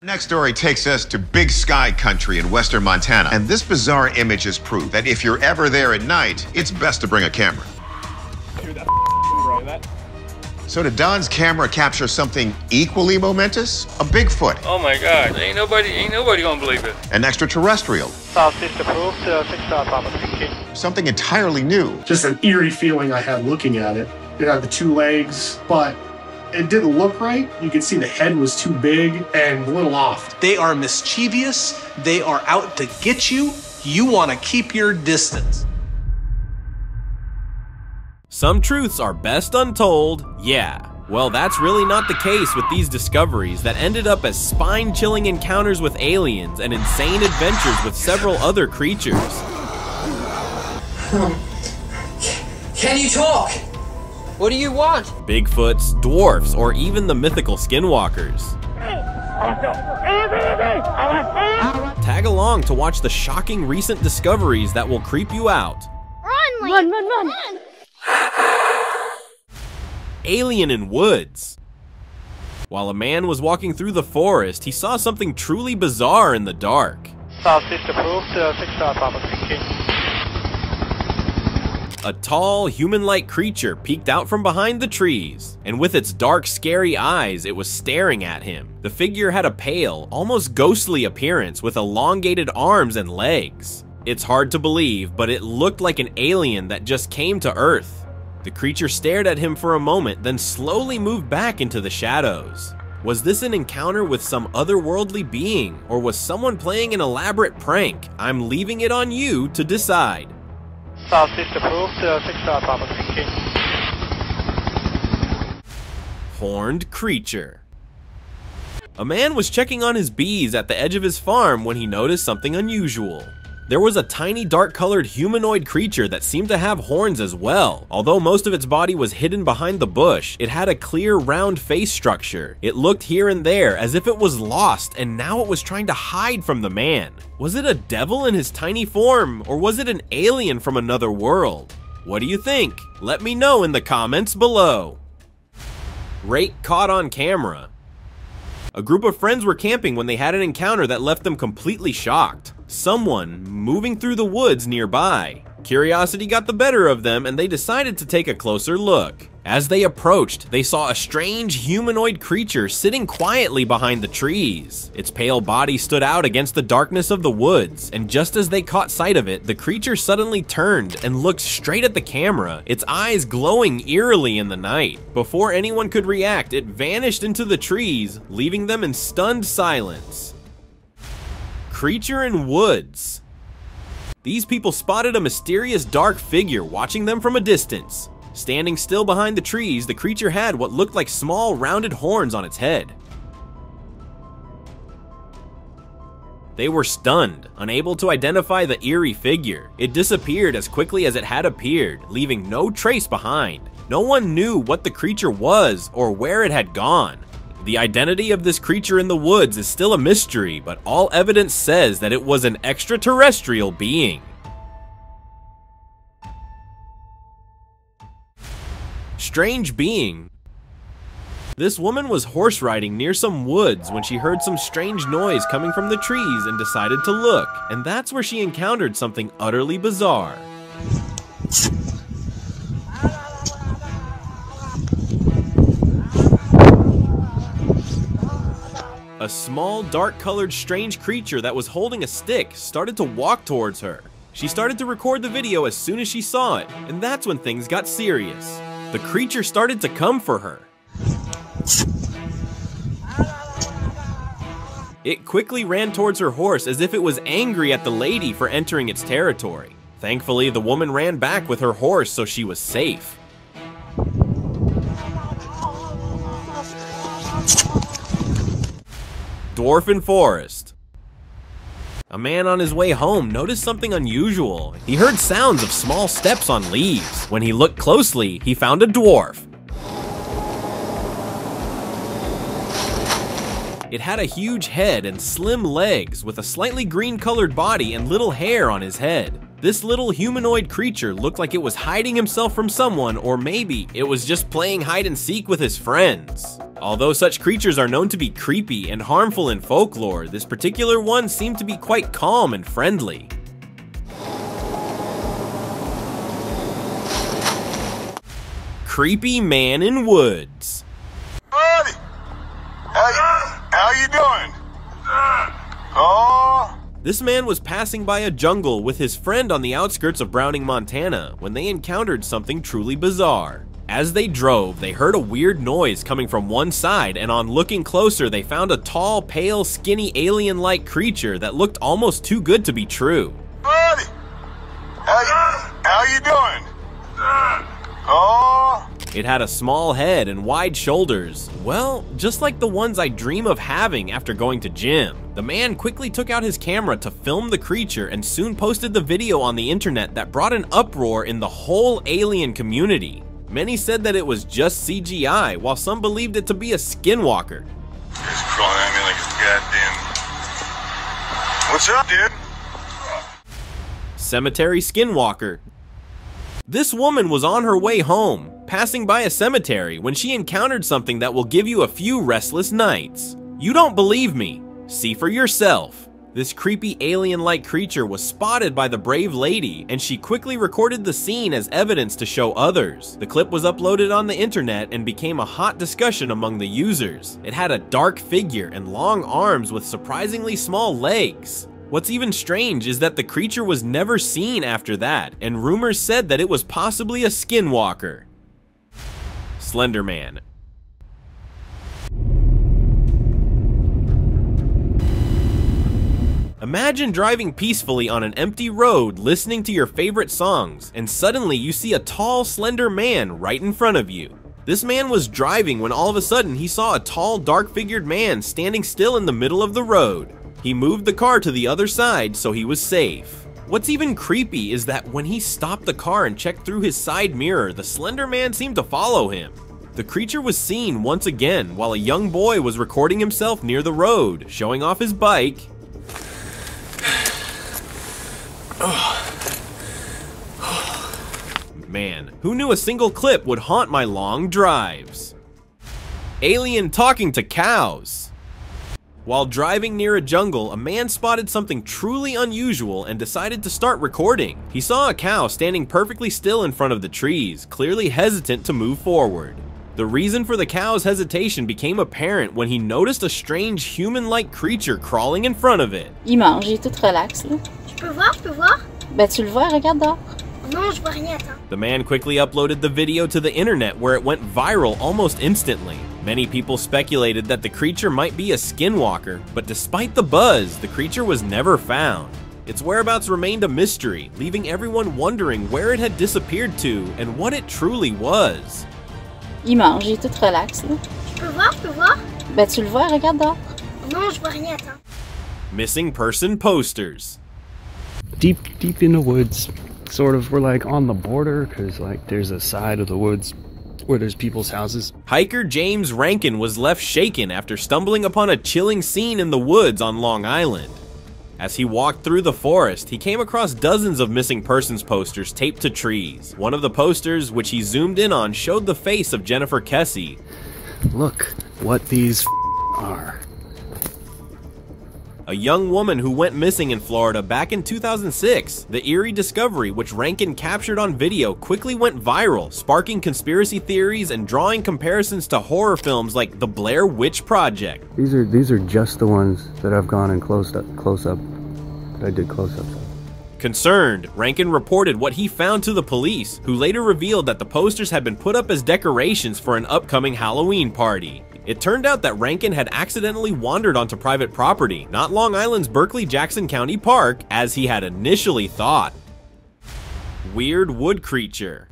Next story takes us to Big Sky Country in western Montana, and this bizarre image is proof that if you're ever there at night, it's best to bring a camera. So did Don's camera capture something equally momentous? A Bigfoot. Oh my God, ain't nobody gonna believe it. An extraterrestrial. Southeast approved, 6 Papa 3K. Something entirely new. Just an eerie feeling I had looking at it. It had the two legs, but it didn't look right. You could see the head was too big and a little off. They are mischievous. They are out to get you. You want to keep your distance. Some truths are best untold, yeah. Well, that's really not the case with these discoveries that ended up as spine-chilling encounters with aliens and insane adventures with several other creatures. Can you talk? What do you want? Bigfoots, dwarfs, or even the mythical skinwalkers. Tag along to watch the shocking recent discoveries that will creep you out. Run, run. Alien in woods. While a man was walking through the forest, he saw something truly bizarre in the dark. Southeast approved, 6 Papa 3K. A tall, human-like creature peeked out from behind the trees, and with its dark, scary eyes, it was staring at him. The figure had a pale, almost ghostly appearance with elongated arms and legs. It's hard to believe, but it looked like an alien that just came to Earth. The creature stared at him for a moment, then slowly moved back into the shadows. Was this an encounter with some otherworldly being, or was someone playing an elaborate prank? I'm leaving it on you to decide. Southeast approved, 6 Papa 3K. Horned creature. A man was checking on his bees at the edge of his farm when he noticed something unusual. There was a tiny dark-colored humanoid creature that seemed to have horns as well. Although most of its body was hidden behind the bush, it had a clear, round face structure. It looked here and there as if it was lost, and now it was trying to hide from the man. Was it a devil in his tiny form, or was it an alien from another world? What do you think? Let me know in the comments below. Rake caught on camera. A group of friends were camping when they had an encounter that left them completely shocked. Someone moving through the woods nearby. Curiosity got the better of them and they decided to take a closer look. As they approached, they saw a strange humanoid creature sitting quietly behind the trees. Its pale body stood out against the darkness of the woods, and just as they caught sight of it, the creature suddenly turned and looked straight at the camera, its eyes glowing eerily in the night. Before anyone could react, it vanished into the trees, leaving them in stunned silence. Creature in woods. These people spotted a mysterious dark figure watching them from a distance. Standing still behind the trees, the creature had what looked like small rounded horns on its head. They were stunned, unable to identify the eerie figure. It disappeared as quickly as it had appeared, leaving no trace behind. No one knew what the creature was or where it had gone. The identity of this creature in the woods is still a mystery, but all evidence says that it was an extraterrestrial being. Strange being. This woman was horse riding near some woods when she heard some strange noise coming from the trees and decided to look, and that's where she encountered something utterly bizarre. A small, dark-colored, strange creature that was holding a stick started to walk towards her. She started to record the video as soon as she saw it, and that's when things got serious. The creature started to come for her. It quickly ran towards her horse as if it was angry at the lady for entering its territory. Thankfully, the woman ran back with her horse so she was safe. Dwarfen Forest. A man on his way home noticed something unusual. He heard sounds of small steps on leaves. When he looked closely, he found a dwarf. It had a huge head and slim legs with a slightly green-colored body and little hair on his head. This little humanoid creature looked like it was hiding himself from someone, or maybe it was just playing hide and seek with his friends. Although such creatures are known to be creepy and harmful in folklore, this particular one seemed to be quite calm and friendly. Creepy man in woods. Buddy! How you doing? Oh! This man was passing by a jungle with his friend on the outskirts of Browning, Montana, when they encountered something truly bizarre. As they drove, they heard a weird noise coming from one side, and on looking closer, they found a tall, pale, skinny, alien-like creature that looked almost too good to be true. Buddy! How you doing? Oh! It had a small head and wide shoulders. Well, just like the ones I dream of having after going to gym. The man quickly took out his camera to film the creature and soon posted the video on the internet that brought an uproar in the whole alien community. Many said that it was just CGI, while some believed it to be a skinwalker. He's crawling at me like a goddamn... What's up, dude? Cemetery skinwalker. This woman was on her way home, passing by a cemetery when she encountered something that will give you a few restless nights. You don't believe me? See for yourself. This creepy alien-like creature was spotted by the brave lady, and she quickly recorded the scene as evidence to show others. The clip was uploaded on the internet and became a hot discussion among the users. It had a dark figure and long arms with surprisingly small legs. What's even strange is that the creature was never seen after that, and rumors said that it was possibly a skinwalker. Slender Man. Imagine driving peacefully on an empty road listening to your favorite songs, and suddenly you see a tall, slender man right in front of you. This man was driving when all of a sudden he saw a tall, dark-figured man standing still in the middle of the road. He moved the car to the other side so he was safe. What's even creepy is that when he stopped the car and checked through his side mirror, the slender man seemed to follow him. The creature was seen once again while a young boy was recording himself near the road, showing off his bike. Man, who knew a single clip would haunt my long drives? Alien talking to cows. While driving near a jungle, a man spotted something truly unusual and decided to start recording. He saw a cow standing perfectly still in front of the trees, clearly hesitant to move forward. The reason for the cow's hesitation became apparent when he noticed a strange human-like creature crawling in front of it. Il mange, il est tout relax là. Je peux voir? Ben tu le vois, regarde dehors. Non, je vois rien, attends. The man quickly uploaded the video to the internet where it went viral almost instantly. Many people speculated that the creature might be a skinwalker, but despite the buzz, the creature was never found. Its whereabouts remained a mystery, leaving everyone wondering where it had disappeared to and what it truly was. Il mange, il est tout relax là. Je peux voir? Ben tu le vois, regarde dehors. Non, je vois rien, attends. Missing person posters. Deep in the woods, sort of. We're like on the border, because like there's a side of the woods where there's people's houses. Hiker James Rankin was left shaken after stumbling upon a chilling scene in the woods on Long Island. As he walked through the forest, he came across dozens of missing persons posters taped to trees. One of the posters, which he zoomed in on, showed the face of Jennifer Kessie. Look what these are. A young woman who went missing in Florida back in 2006. The eerie discovery, which Rankin captured on video, quickly went viral, sparking conspiracy theories and drawing comparisons to horror films like The Blair Witch Project. These are just the ones that I've gone and close up. I did close-ups of. Concerned, Rankin reported what he found to the police, who later revealed that the posters had been put up as decorations for an upcoming Halloween party. It turned out that Rankin had accidentally wandered onto private property, not Long Island's Berkeley-Jackson County Park, as he had initially thought. Weird wood creature.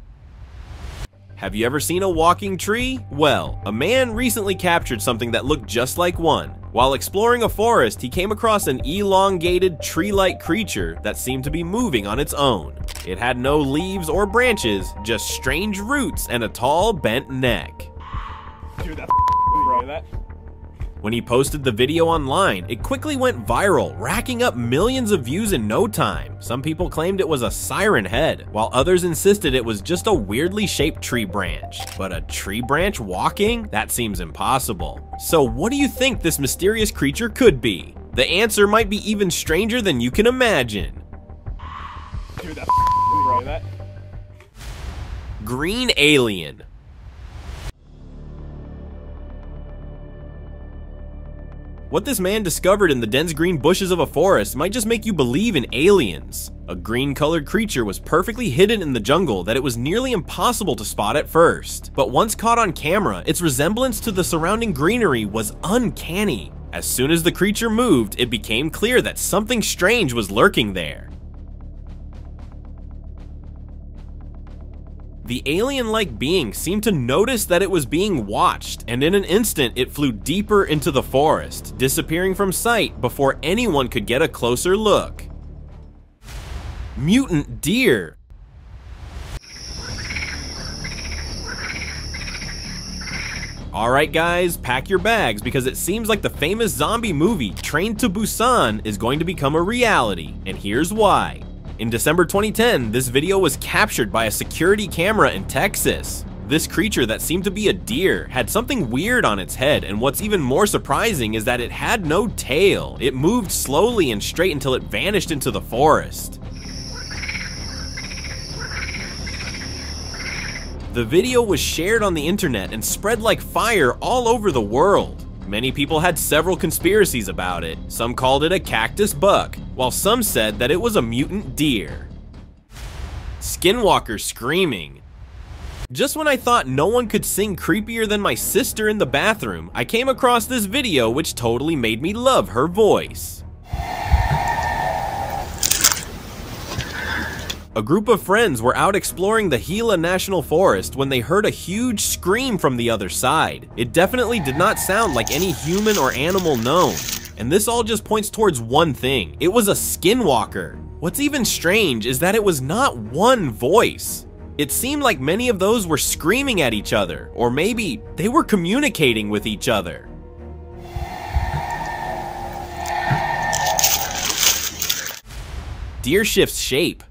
Have you ever seen a walking tree? Well, a man recently captured something that looked just like one. While exploring a forest, he came across an elongated, tree-like creature that seemed to be moving on its own. It had no leaves or branches, just strange roots and a tall, bent neck. Dude, that bro, When he posted the video online, it quickly went viral, racking up millions of views in no time. Some people claimed it was a siren head, while others insisted it was just a weirdly shaped tree branch. But a tree branch walking? That seems impossible. So what do you think this mysterious creature could be? The answer might be even stranger than you can imagine. Dude, that's bro, that. Green alien. What this man discovered in the dense green bushes of a forest might just make you believe in aliens. A green-colored creature was perfectly hidden in the jungle that it was nearly impossible to spot at first. But once caught on camera, its resemblance to the surrounding greenery was uncanny. As soon as the creature moved, it became clear that something strange was lurking there. The alien-like being seemed to notice that it was being watched, and in an instant it flew deeper into the forest, disappearing from sight before anyone could get a closer look. Mutant deer. Alright guys, pack your bags because it seems like the famous zombie movie Train to Busan is going to become a reality, and here's why. In December 2010, this video was captured by a security camera in Texas. This creature that seemed to be a deer had something weird on its head, and what's even more surprising is that it had no tail. It moved slowly and straight until it vanished into the forest. The video was shared on the internet and spread like fire all over the world. Many people had several conspiracies about it. Some called it a cactus buck, while some said that it was a mutant deer. Skinwalker screaming. Just when I thought no one could sing creepier than my sister in the bathroom, I came across this video which totally made me love her voice. A group of friends were out exploring the Gila National Forest when they heard a huge scream from the other side. It definitely did not sound like any human or animal known. And this all just points towards one thing. It was a skinwalker. What's even strange is that it was not one voice. It seemed like many of those were screaming at each other, or maybe they were communicating with each other. Deer shifts shape.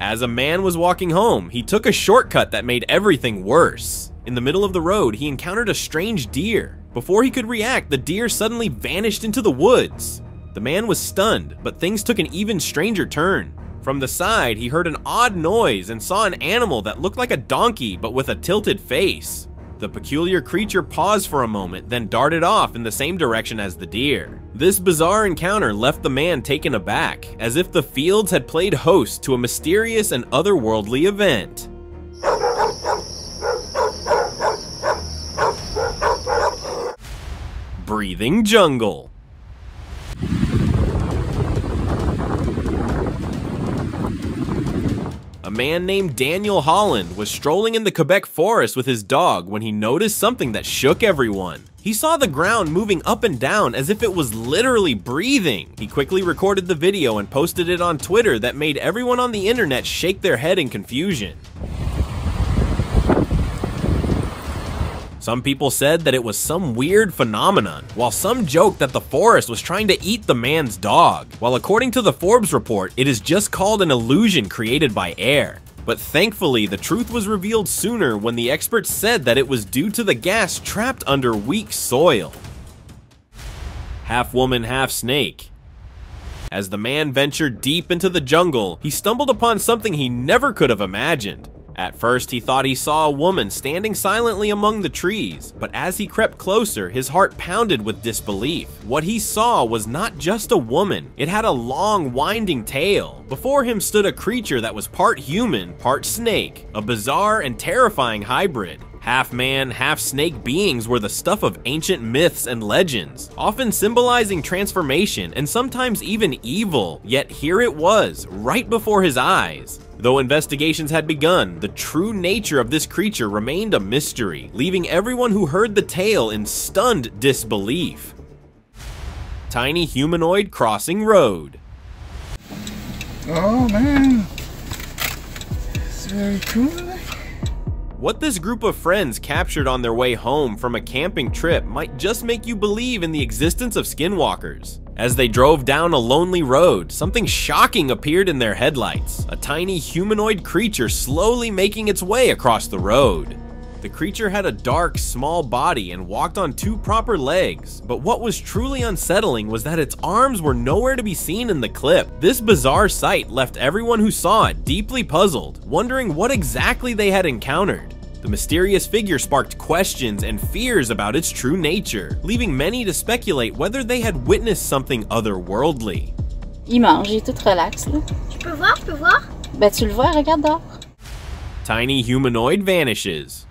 As a man was walking home, he took a shortcut that made everything worse. In the middle of the road, he encountered a strange deer. Before he could react, the deer suddenly vanished into the woods. The man was stunned, but things took an even stranger turn. From the side, he heard an odd noise and saw an animal that looked like a donkey but with a tilted face. The peculiar creature paused for a moment, then darted off in the same direction as the deer. This bizarre encounter left the man taken aback, as if the fields had played host to a mysterious and otherworldly event. Breathing jungle. A man named Daniel Holland was strolling in the Quebec forest with his dog when he noticed something that shook everyone. He saw the ground moving up and down as if it was literally breathing. He quickly recorded the video and posted it on Twitter that made everyone on the internet shake their head in confusion. Some people said that it was some weird phenomenon, while some joked that the forest was trying to eat the man's dog, while according to the Forbes report, it is just called an illusion created by air. But thankfully, the truth was revealed sooner when the experts said that it was due to the gas trapped under weak soil. Half woman, half snake. As the man ventured deep into the jungle, he stumbled upon something he never could have imagined. At first, he thought he saw a woman standing silently among the trees, but as he crept closer, his heart pounded with disbelief. What he saw was not just a woman, it had a long, winding tail. Before him stood a creature that was part human, part snake, a bizarre and terrifying hybrid. Half man, half snake beings were the stuff of ancient myths and legends, often symbolizing transformation and sometimes even evil, yet here it was, right before his eyes. Though investigations had begun, the true nature of this creature remained a mystery, leaving everyone who heard the tale in stunned disbelief. Tiny humanoid crossing road. Oh man, it's very cool. What this group of friends captured on their way home from a camping trip might just make you believe in the existence of skinwalkers. As they drove down a lonely road, something shocking appeared in their headlights, a tiny humanoid creature slowly making its way across the road. The creature had a dark, small body and walked on 2 proper legs, but what was truly unsettling was that its arms were nowhere to be seen in the clip. This bizarre sight left everyone who saw it deeply puzzled, wondering what exactly they had encountered. The mysterious figure sparked questions and fears about its true nature, leaving many to speculate whether they had witnessed something otherworldly. Il mange, il est tout relax, là. Je peux voir, je peux voir? Ben, tu le vois, regarde dehors. Tiny humanoid vanishes.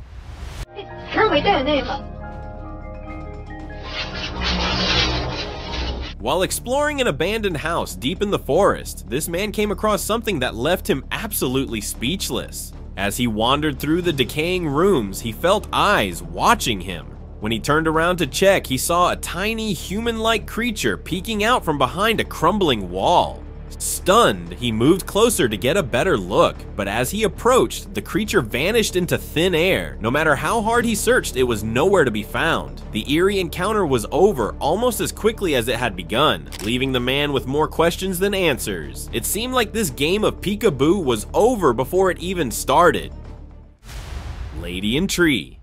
While exploring an abandoned house deep in the forest, this man came across something that left him absolutely speechless. As he wandered through the decaying rooms, he felt eyes watching him. When he turned around to check, he saw a tiny human-like creature peeking out from behind a crumbling wall. Stunned, he moved closer to get a better look, but as he approached, the creature vanished into thin air. No matter how hard he searched, it was nowhere to be found. The eerie encounter was over almost as quickly as it had begun, leaving the man with more questions than answers. It seemed like this game of peekaboo was over before it even started. Lady and Tree.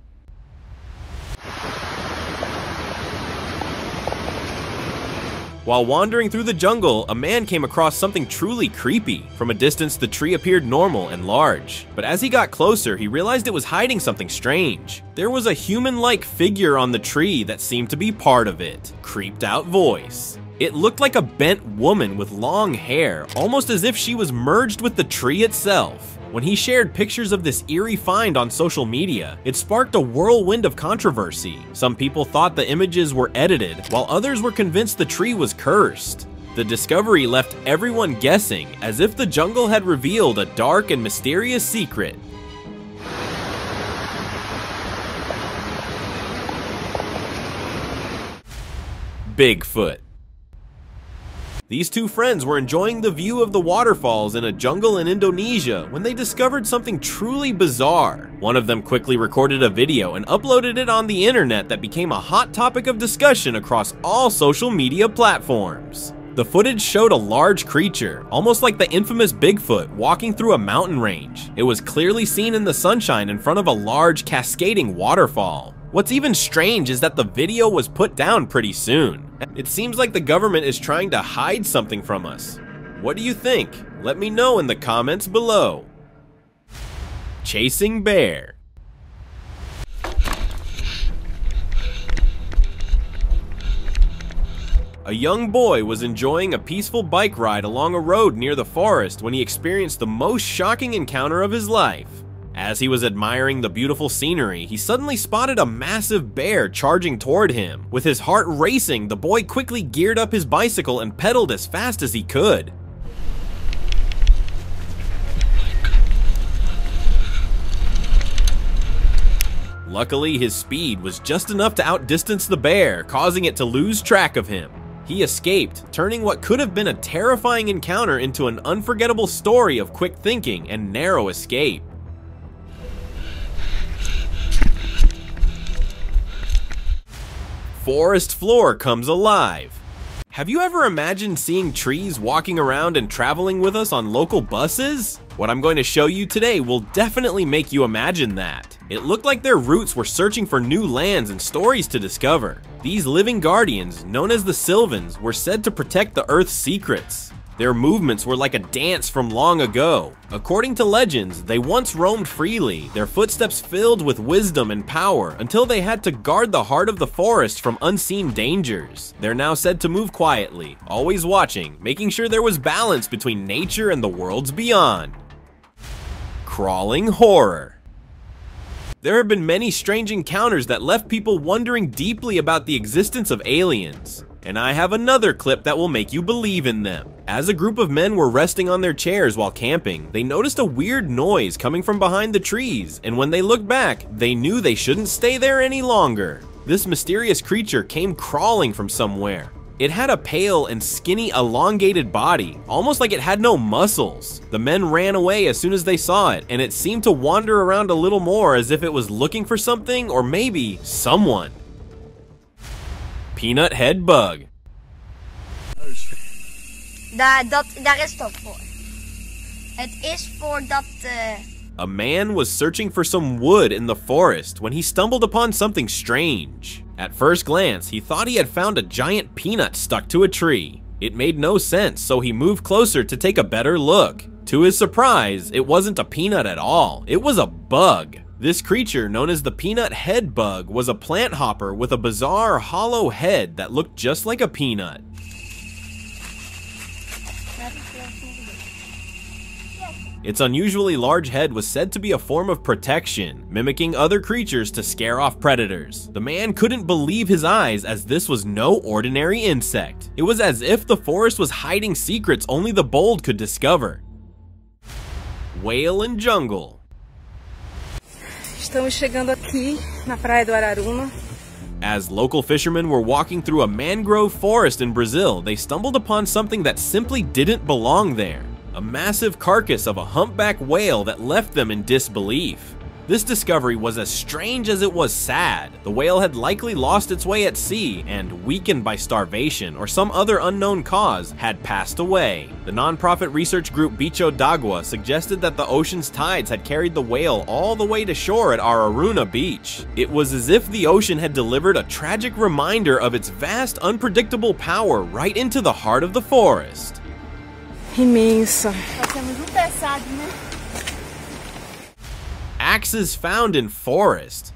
While wandering through the jungle, a man came across something truly creepy. From a distance, the tree appeared normal and large, but as he got closer, he realized it was hiding something strange. There was a human-like figure on the tree that seemed to be part of it. Creeped out voice. It looked like a bent woman with long hair, almost as if she was merged with the tree itself. When he shared pictures of this eerie find on social media, it sparked a whirlwind of controversy. Some people thought the images were edited, while others were convinced the tree was cursed. The discovery left everyone guessing, as if the jungle had revealed a dark and mysterious secret. Bigfoot. These 2 friends were enjoying the view of the waterfalls in a jungle in Indonesia when they discovered something truly bizarre. One of them quickly recorded a video and uploaded it on the internet that became a hot topic of discussion across all social media platforms. The footage showed a large creature, almost like the infamous Bigfoot, walking through a mountain range. It was clearly seen in the sunshine in front of a large cascading waterfall. What's even strange is that the video was put down pretty soon. It seems like the government is trying to hide something from us. What do you think? Let me know in the comments below. Chasing bear. A young boy was enjoying a peaceful bike ride along a road near the forest when he experienced the most shocking encounter of his life. As he was admiring the beautiful scenery, he suddenly spotted a massive bear charging toward him. With his heart racing, the boy quickly geared up his bicycle and pedaled as fast as he could. Luckily, his speed was just enough to outdistance the bear, causing it to lose track of him. He escaped, turning what could have been a terrifying encounter into an unforgettable story of quick thinking and narrow escape. Forest floor comes alive. Have you ever imagined seeing trees walking around and traveling with us on local buses? What I'm going to show you today will definitely make you imagine that. It looked like their roots were searching for new lands and stories to discover. These living guardians, known as the Sylvans, were said to protect the Earth's secrets. Their movements were like a dance from long ago. According to legends, they once roamed freely, their footsteps filled with wisdom and power, until they had to guard the heart of the forest from unseen dangers. They're now said to move quietly, always watching, making sure there was balance between nature and the worlds beyond. Crawling horror. There have been many strange encounters that left people wondering deeply about the existence of aliens. And I have another clip that will make you believe in them. As a group of men were resting on their chairs while camping, they noticed a weird noise coming from behind the trees, and when they looked back, they knew they shouldn't stay there any longer. This mysterious creature came crawling from somewhere. It had a pale and skinny elongated body, almost like it had no muscles. The men ran away as soon as they saw it, and it seemed to wander around a little more as if it was looking for something or maybe someone. Peanut head bug. Daar is het voor. Het is voor dat... A man was searching for some wood in the forest when he stumbled upon something strange. At first glance, he thought he had found a giant peanut stuck to a tree. It made no sense, so he moved closer to take a better look. To his surprise, it wasn't a peanut at all, it was a bug. This creature, known as the peanut head bug, was a plant hopper with a bizarre hollow head that looked just like a peanut. Its unusually large head was said to be a form of protection, mimicking other creatures to scare off predators. The man couldn't believe his eyes, as this was no ordinary insect. It was as if the forest was hiding secrets only the bold could discover. Whale and jungle. Estamos chegando aqui na Praia do Araruna. As local fishermen were walking through a mangrove forest in Brazil, they stumbled upon something that simply didn't belong there. A massive carcass of a humpback whale that left them in disbelief. This discovery was as strange as it was sad. The whale had likely lost its way at sea and, weakened by starvation or some other unknown cause, had passed away. The non-profit research group Bicho d'Agua suggested that the ocean's tides had carried the whale all the way to shore at Araruna Beach. It was as if the ocean had delivered a tragic reminder of its vast, unpredictable power right into the heart of the forest. Imensa. Axes found in forest.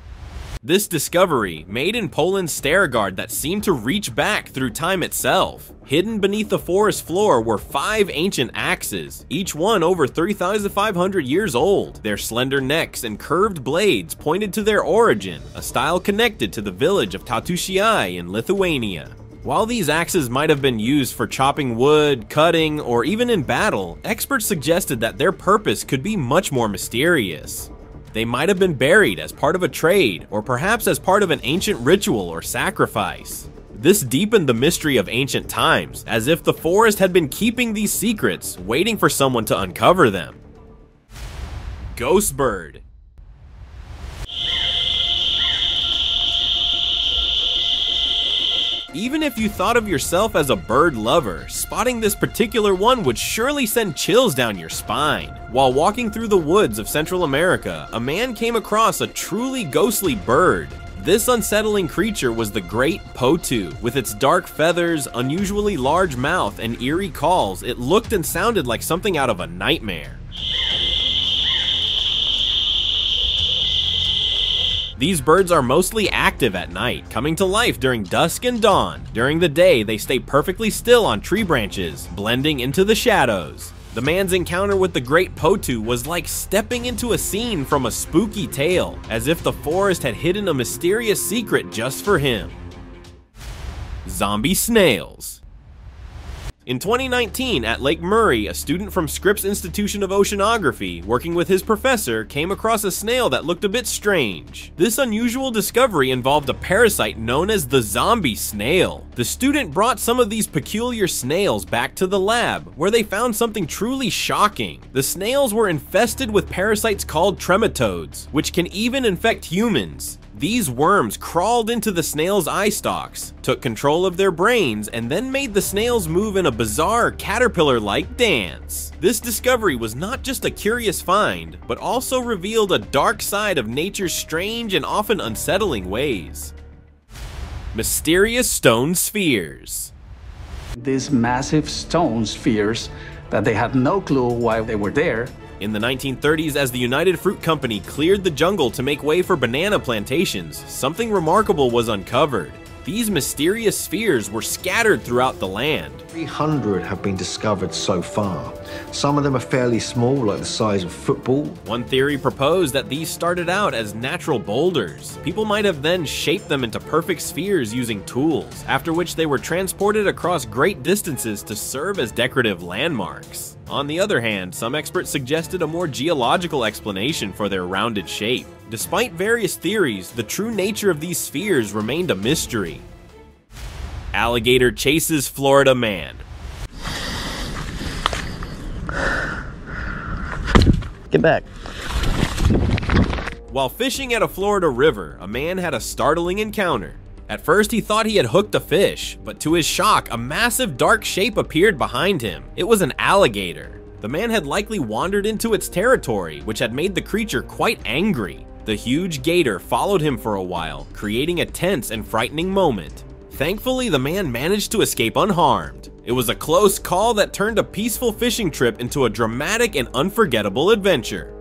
This discovery, made in Poland's Stargard that seemed to reach back through time itself. Hidden beneath the forest floor were 5 ancient axes, each one over 3,500 years old. Their slender necks and curved blades pointed to their origin, a style connected to the village of Tautusiai in Lithuania. While these axes might have been used for chopping wood, cutting, or even in battle, experts suggested that their purpose could be much more mysterious. They might have been buried as part of a trade, or perhaps as part of an ancient ritual or sacrifice. This deepened the mystery of ancient times, as if the forest had been keeping these secrets, waiting for someone to uncover them. Ghost bird. Even if you thought of yourself as a bird lover, spotting this particular one would surely send chills down your spine. While walking through the woods of Central America, a man came across a truly ghostly bird. This unsettling creature was the great Potu. With its dark feathers, unusually large mouth, and eerie calls, it looked and sounded like something out of a nightmare. These birds are mostly active at night, coming to life during dusk and dawn. During the day, they stay perfectly still on tree branches, blending into the shadows. The man's encounter with the great Potu was like stepping into a scene from a spooky tale, as if the forest had hidden a mysterious secret just for him. Zombie snails. In 2019, at Lake Murray, a student from Scripps Institution of Oceanography, working with his professor, came across a snail that looked a bit strange. This unusual discovery involved a parasite known as the zombie snail. The student brought some of these peculiar snails back to the lab, where they found something truly shocking. The snails were infested with parasites called trematodes, which can even infect humans. These worms crawled into the snails' eye stalks, took control of their brains, and then made the snails move in a bizarre caterpillar-like dance. This discovery was not just a curious find, but also revealed a dark side of nature's strange and often unsettling ways. Mysterious stone spheres. These massive stone spheres that they had no clue why they were there. In the 1930s, as the United Fruit Company cleared the jungle to make way for banana plantations, something remarkable was uncovered. These mysterious spheres were scattered throughout the land. 300 have been discovered so far. Some of them are fairly small, like the size of football. One theory proposed that these started out as natural boulders. People might have then shaped them into perfect spheres using tools, after which they were transported across great distances to serve as decorative landmarks. On the other hand, some experts suggested a more geological explanation for their rounded shape. Despite various theories, the true nature of these spheres remained a mystery. Alligator chases Florida man. Get back. While fishing at a Florida river, a man had a startling encounter. At first, he thought he had hooked a fish, but to his shock, a massive dark shape appeared behind him. It was an alligator. The man had likely wandered into its territory, which had made the creature quite angry. The huge gator followed him for a while, creating a tense and frightening moment. Thankfully, the man managed to escape unharmed. It was a close call that turned a peaceful fishing trip into a dramatic and unforgettable adventure.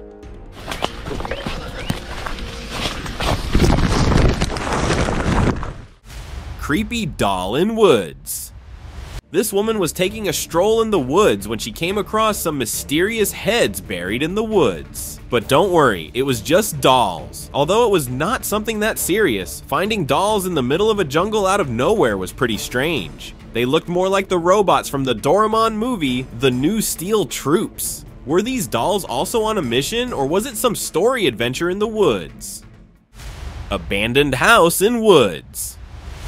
Creepy doll in woods. This woman was taking a stroll in the woods when she came across some mysterious heads buried in the woods. But don't worry, it was just dolls. Although it was not something that serious, finding dolls in the middle of a jungle out of nowhere was pretty strange. They looked more like the robots from the Doraemon movie, The New Steel Troops. Were these dolls also on a mission, or was it some story adventure in the woods? Abandoned house in woods.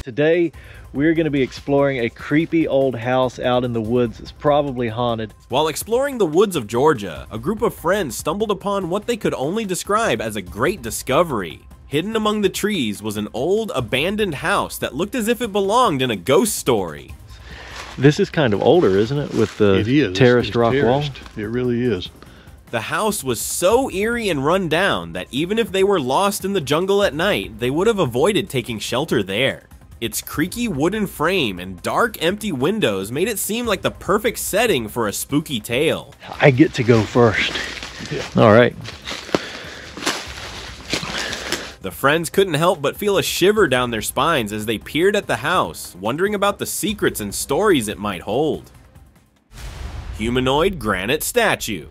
Today, we're going to be exploring a creepy old house out in the woods. It's probably haunted. While exploring the woods of Georgia, a group of friends stumbled upon what they could only describe as a great discovery. Hidden among the trees was an old, abandoned house that looked as if it belonged in a ghost story. This is kind of older, isn't it? With the terraced rock wall? It really is. The house was so eerie and run down that even if they were lost in the jungle at night, they would have avoided taking shelter there. Its creaky wooden frame and dark, empty windows made it seem like the perfect setting for a spooky tale. I get to go first. Yeah. All right. The friends couldn't help but feel a shiver down their spines as they peered at the house, wondering about the secrets and stories it might hold. Humanoid granite statue.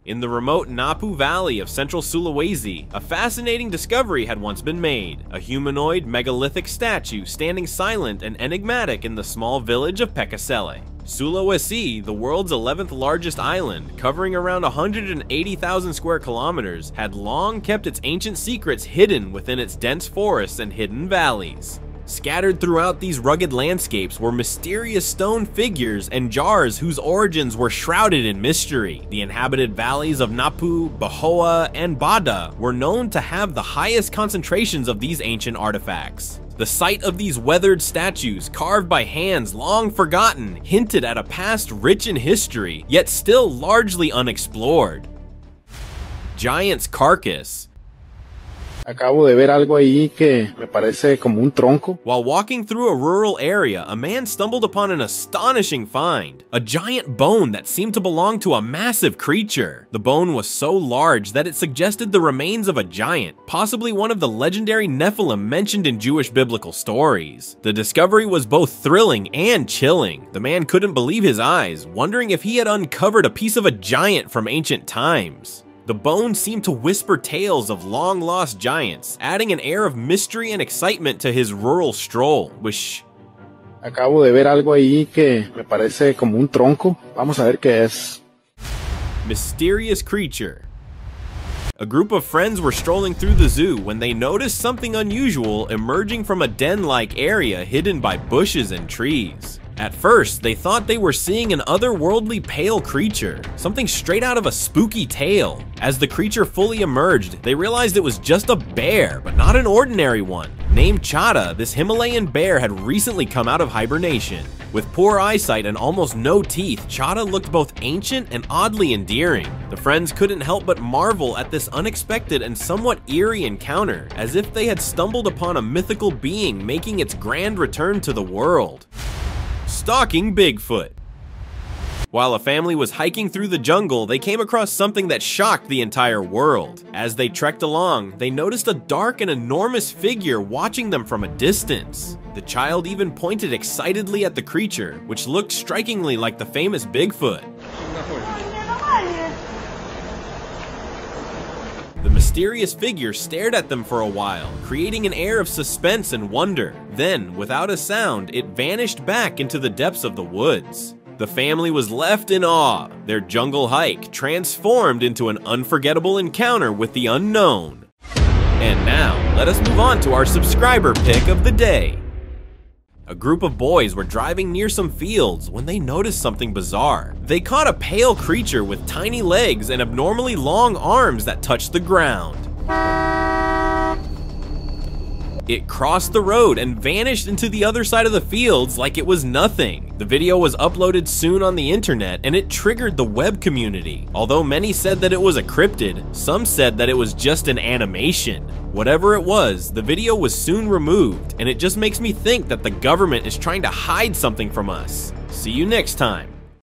In the remote Napu Valley of central Sulawesi, a fascinating discovery had once been made. A humanoid megalithic statue standing silent and enigmatic in the small village of Pekasele. Sulawesi, the world's 11th largest island, covering around 180,000 square kilometers, had long kept its ancient secrets hidden within its dense forests and hidden valleys. Scattered throughout these rugged landscapes were mysterious stone figures and jars whose origins were shrouded in mystery. The inhabited valleys of Napu, Bahoa, and Bada were known to have the highest concentrations of these ancient artifacts. The sight of these weathered statues, carved by hands long forgotten, hinted at a past rich in history, yet still largely unexplored. Giant's carcass. Acabo de ver algo ahí que me parece como un tronco. While walking through a rural area, a man stumbled upon an astonishing find. A giant bone that seemed to belong to a massive creature. The bone was so large that it suggested the remains of a giant, possibly one of the legendary Nephilim mentioned in Jewish biblical stories. The discovery was both thrilling and chilling. The man couldn't believe his eyes, wondering if he had uncovered a piece of a giant from ancient times. The bone seemed to whisper tales of long-lost giants, adding an air of mystery and excitement to his rural stroll, which... Acabo de ver algo ahí que me parece como un tronco. Vamos a ver qué es. Mysterious creature. A group of friends were strolling through the zoo when they noticed something unusual emerging from a den-like area hidden by bushes and trees. At first, they thought they were seeing an otherworldly pale creature, something straight out of a spooky tale. As the creature fully emerged, they realized it was just a bear, but not an ordinary one. Named Chada, this Himalayan bear had recently come out of hibernation. With poor eyesight and almost no teeth, Chada looked both ancient and oddly endearing. The friends couldn't help but marvel at this unexpected and somewhat eerie encounter, as if they had stumbled upon a mythical being making its grand return to the world. Stalking Bigfoot. While a family was hiking through the jungle, they came across something that shocked the entire world. As they trekked along, they noticed a dark and enormous figure watching them from a distance. The child even pointed excitedly at the creature, which looked strikingly like the famous Bigfoot. The mysterious figure stared at them for a while, creating an air of suspense and wonder. Then, without a sound, it vanished back into the depths of the woods. The family was left in awe, their jungle hike transformed into an unforgettable encounter with the unknown. And now, let us move on to our subscriber pick of the day. A group of boys were driving near some fields when they noticed something bizarre. They caught a pale creature with tiny legs and abnormally long arms that touched the ground. It crossed the road and vanished into the other side of the fields like it was nothing. The video was uploaded soon on the internet and it triggered the web community. Although many said that it was a cryptid, some said that it was just an animation. Whatever it was, the video was soon removed, and it just makes me think that the government is trying to hide something from us. See you next time.